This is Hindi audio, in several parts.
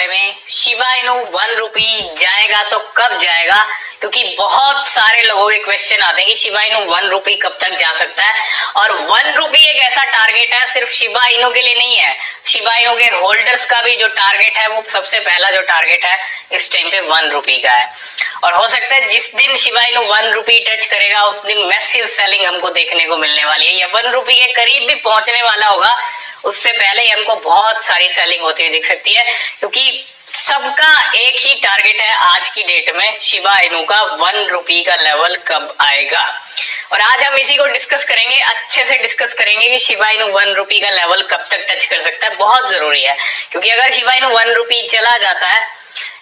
बारे में, शिबा इनु 1 रुपी जाएगा तो कब जाएगा, क्योंकि बहुत सारे लोगों के क्वेश्चन आते हैं कि शिबा इनु 1 रुपी कब तक जा सकता है। और 1 रुपी एक ऐसा टारगेट है सिर्फ शिबा इनु के लिए नहीं है, शिबा इनु के होल्डर्स का भी जो टारगेट है वो सबसे पहला जो टारगेट है इस टाइम पे 1 रुपी का है। और हो सकता है जिस दिन शिबा इनु 1 रुपी टच करेगा उस दिन मैसिव सेलिंग हमको देखने को मिलने वाली है, या 1 रुपी के करीब भी पहुंचने वाला होगा उससे पहले ही हमको बहुत सारी सेलिंग होती हुई दिख सकती है, क्योंकि सबका एक ही टारगेट है आज की डेट में, शिबा इनु का 1 रुपी का लेवल कब आएगा। और आज हम इसी को डिस्कस करेंगे, अच्छे से डिस्कस करेंगे कि शिबा इनु 1 रुपी का लेवल कब तक टच कर सकता है। बहुत जरूरी है, क्योंकि अगर शिबा इनु 1 रुपी चला जाता है,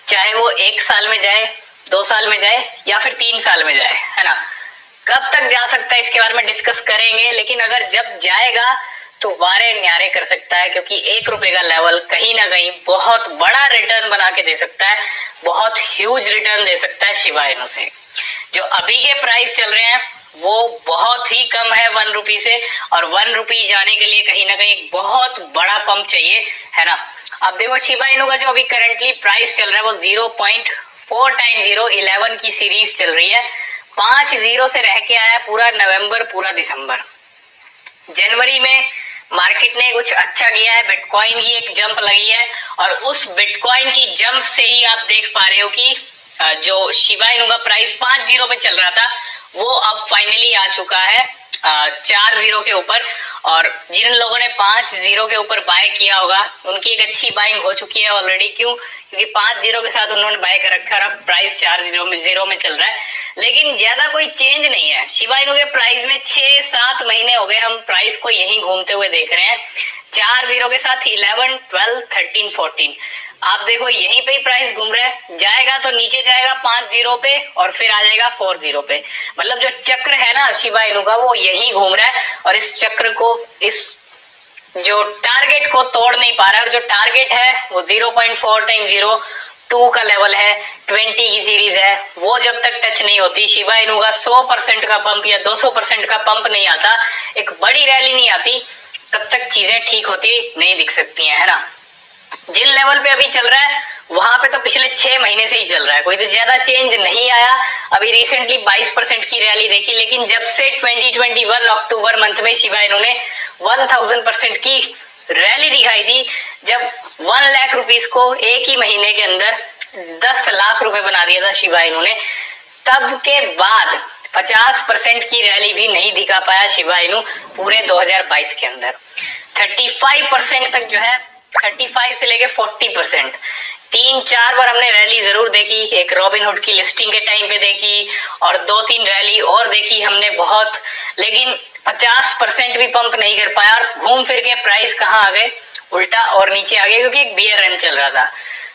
चाहे वो 1 साल में जाए, 2 साल में जाए या फिर 3 साल में जाए, है ना, कब तक जा सकता है इसके बारे में डिस्कस करेंगे। लेकिन अगर जब जाएगा तो वारे न्यारे कर सकता है, क्योंकि 1 रुपए का लेवल कहीं ना कहीं बहुत बड़ा रिटर्न बना के दे सकता है, बहुत ह्यूज रिटर्न दे सकता है शिबा इनु से। जो अभी के प्राइस चल रहे हैं वो बहुत ही कम है 1 रुपी से, और 1 रुपी जाने के लिए कहीं ना कहीं बहुत बड़ा पंप चाहिए, है ना। अब देखो शिबा इनु का जो अभी करंटली प्राइस चल रहा है वो 0.4 टाइम्स 011 की सीरीज चल रही है। 5 जीरो से रह के आया पूरा नवंबर, पूरा दिसंबर। जनवरी में मार्केट ने कुछ अच्छा किया है, बिटकॉइन की एक जंप लगी है, और उस बिटकॉइन की जंप से ही आप देख पा रहे हो कि जो शिबा इनु का प्राइस 5 जीरो पे चल रहा था वो अब फाइनली आ चुका है 4 जीरो के ऊपर। और जिन लोगों ने 5 जीरो के ऊपर बाय किया होगा उनकी एक अच्छी बाइंग हो चुकी है ऑलरेडी। क्यों? क्योंकि 5 जीरो के साथ उन्होंने बाय कर रखा है, अब प्राइस 4 जीरो में चल रहा है। लेकिन ज्यादा कोई चेंज नहीं है शिबा इनु के प्राइस में। 6-7 महीने हो गए हम प्राइस को यही घूमते हुए देख रहे हैं, 4 जीरो के साथ 11, 12, 13, 14। आप देखो यहीं पे ही प्राइस घूम रहा है, जाएगा तो नीचे जाएगा 5 जीरो पे और फिर आ जाएगा 4 जीरो पे। मतलब जो चक्र है ना शिबा इनु का वो यही घूम रहा है, और इस चक्र को, इस जो टारगेट को तोड़ नहीं पा रहा है। और जो टारगेट है वो 0.4 टाइम 0.2 का लेवल है, 20 की सीरीज है, वो जब तक टच नहीं होती शिबा इनु का 100% का पंप या 200% का पंप नहीं आता, एक बड़ी रैली नहीं आती, तब तक चीजें ठीक होती नहीं दिख सकती है ना। जिन लेवल पे अभी चल रहा है वहां पे तो पिछले 6 महीने से ही चल रहा है, कोई तो ज्यादा चेंज नहीं आया। अभी रिसेंटली 22% की रैली देखी, लेकिन जब से 2021 अक्टूबर मंथ में शिबा इनु ने 1000% की रैली दिखाई थी, जब 1 लाख रुपीस को एक ही महीने के अंदर 10 लाख रुपए बना दिया था शिबा इनु ने, तब के बाद 50% की रैली भी नहीं दिखा पाया शिबा इनु पूरे 2022 के अंदर। 35% तक जो है, 35 से लेके 40%, 3-4 बार हमने रैली जरूर देखी। एक रॉबिनहुड की लिस्टिंग के टाइम पे देखी, और 2-3 रैली और देखी हमने बहुत, लेकिन 50% भी पंप नहीं कर पाया। और घूम फिर के प्राइस कहाँ आ गए, उल्टा और नीचे आ गए, क्योंकि एक बियर रन चल रहा था।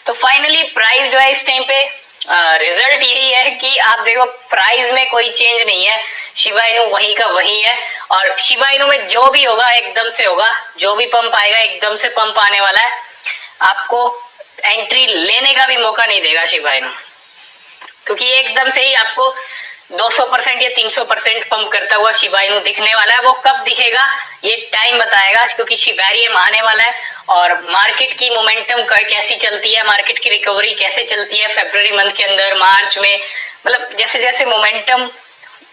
तो फाइनली प्राइस जो है इस टाइम पे रिजल्ट यही है कि आप देखो प्राइस में कोई चेंज नहीं है, शिबा इनु वही का वही है। और शिबा इनु में जो भी होगा एकदम से होगा, जो भी पंप आएगा एकदम से पंप आने वाला है, आपको एंट्री लेने का भी मौका नहीं देगा शिबा इनु, क्योंकि एकदम से ही आपको 200% या 300% पंप करता हुआ शिबा इनु दिखने वाला है। वो कब दिखेगा ये टाइम बताएगा, क्योंकि शिबेरियम आने वाला है, और मार्केट की मोमेंटम कैसी चलती है, मार्केट की रिकवरी कैसे चलती है फरवरी मंथ के अंदर, मार्च में, मतलब जैसे जैसे मोमेंटम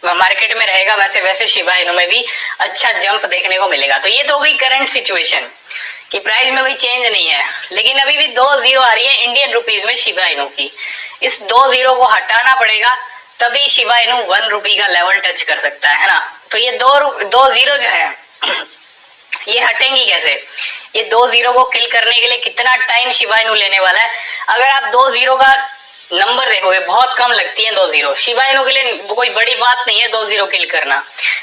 मार्केट में रहेगा वैसे वैसे शिबा इनु में भी अच्छा जंप देखने को मिलेगा। तो ये तो हो गई करंट सिचुएशन कि प्राइस में कोई चेंज नहीं है, लेकिन अभी भी 2 जीरो आ रही है इंडियन रुपीज में शिबा इनु की। इस 2 जीरो को हटाना पड़ेगा, तभी शिबा इनु 1 रुपी का लेवल टच कर सकता है ना। तो ये 2 जीरो जो है ये हटेंगी कैसे? ये 2 जीरो को किल करने के लिए कितना टाइम शिबा इनु लेने वाला है? अगर आप 2 जीरो का नंबर देखोगे, बहुत कम लगती है 2 जीरो, शिबा इनु के लिए कोई बड़ी बात नहीं है 2 जीरो किल करना।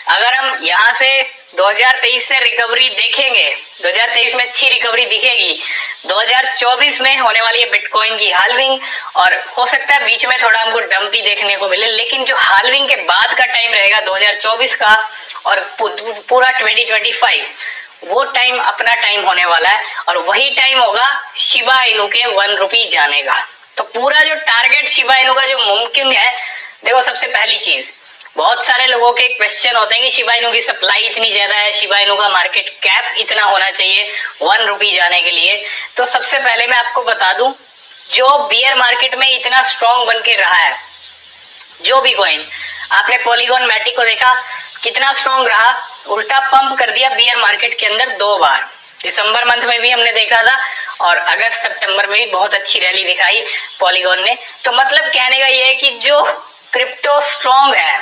अगर हम यहाँ से 2023 से रिकवरी देखेंगे, 2023 में अच्छी रिकवरी दिखेगी, 2024 में होने वाली है बिटकॉइन की हाल्विंग, और हो सकता है बीच में थोड़ा हमको डंप भी देखने को मिले, लेकिन जो हाल्विंग के बाद का टाइम रहेगा 2024 का और पूरा 2025, वो टाइम अपना टाइम होने वाला है, और वही टाइम होगा शिबा इनु के 1 रुपी जाने का। तो पूरा जो टारगेट शिबा इनु का जो मुमकिन है, देखो सबसे पहली चीज, बहुत सारे लोगों के क्वेश्चन होते हैं कि शिबा इनु की सप्लाई इतनी ज्यादा है, शिबा इनु का मार्केट कैप इतना होना चाहिए 1 रुपी जाने के लिए। तो सबसे पहले मैं आपको बता दूं जो बियर मार्केट में इतना स्ट्रॉन्ग बन के रहा है, जो भी कॉइन, आपने पॉलीगॉन मैटिक को देखा कितना स्ट्रॉन्ग रहा, उल्टा पंप कर दिया बियर मार्केट के अंदर 2 बार। दिसंबर मंथ में भी हमने देखा था और अगस्त सितंबर में भी बहुत अच्छी रैली दिखाई पॉलीगॉन ने। तो मतलब कहने का ये है कि जो क्रिप्टो स्ट्रॉन्ग है,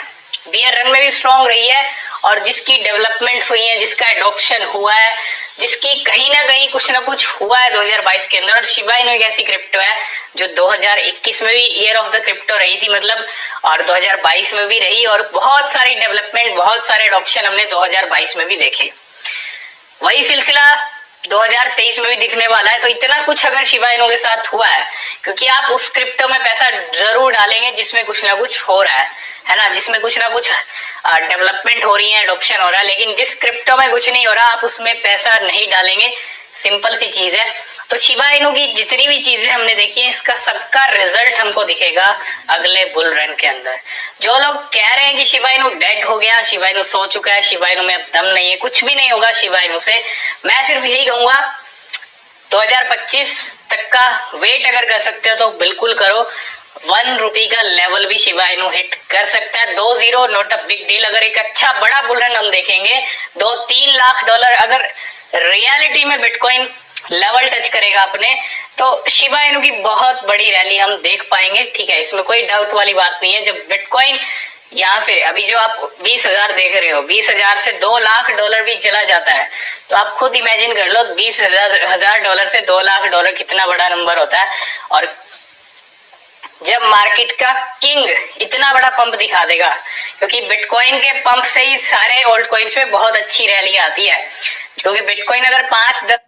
बियर रन में भी स्ट्रॉन्ग रही है, और जिसकी डेवलपमेंट्स हुई है, जिसका एडॉप्शन हुआ है, जिसकी कहीं ना कहीं कुछ ना कुछ हुआ है 2022 के अंदर। और शिबा इनु एक ऐसी क्रिप्टो है जो 2021 में भी ईयर ऑफ द क्रिप्टो रही थी मतलब, और 2022 में भी रही, और बहुत सारी डेवलपमेंट, बहुत सारे एडॉप्शन हमने 2022 में भी देखे। वही सिलसिला 2023 में भी दिखने वाला है। तो इतना कुछ अगर शिबा इनु के साथ हुआ है, क्योंकि आप उस क्रिप्टो में पैसा जरूर डालेंगे जिसमें कुछ ना कुछ हो रहा है ना, जिसमें कुछ ना कुछ डेवलपमेंट हो रही है, एडॉप्शन हो रहा है। लेकिन जिस क्रिप्टो में कुछ नहीं हो रहा, आप उसमें पैसा नहीं डालेंगे, सिंपल सी चीज है। तो शिबा इनु की जितनी भी चीजें हमने देखी है, इसका सबका रिजल्ट हमको दिखेगा अगले बुल रन के अंदर। जो लोग कह रहे हैं कि शिबा इनु डेड हो गया, शिबा इनु सो चुका है, शिबा इनु में अब दम नहीं है, कुछ भी नहीं होगा शिबा इनु से, मैं सिर्फ यही कहूंगा 2025 तक का वेट अगर कर सकते हो तो बिल्कुल करो। 1 रुपी का लेवल भी शिबा इनु हिट कर सकता है। 2-0 नॉट अ बिग डील। अगर एक अच्छा बड़ा बुल रन हम देखेंगे, 2-3 लाख डॉलर अगर रियलिटी में बिटकॉइन लेवल टच करेगा अपने, तो शिबा इनु की बहुत बड़ी रैली हम देख पाएंगे। ठीक है, इसमें कोई डाउट वाली बात नहीं है। जब बिटकॉइन यहाँ से अभी जो आप 20,000 देख रहे हो, 20,000 से 2 लाख डॉलर भी चला जाता है, तो आप खुद इमेजिन कर लो 20,000 डॉलर से 2 लाख डॉलर कितना बड़ा नंबर होता है। और जब मार्केट का किंग इतना बड़ा पंप दिखा देगा, क्योंकि बिटकॉइन के पंप से ही सारे ओल्ड कॉइन्स में बहुत अच्छी रैली आती है, क्योंकि बिटकॉइन अगर 5-10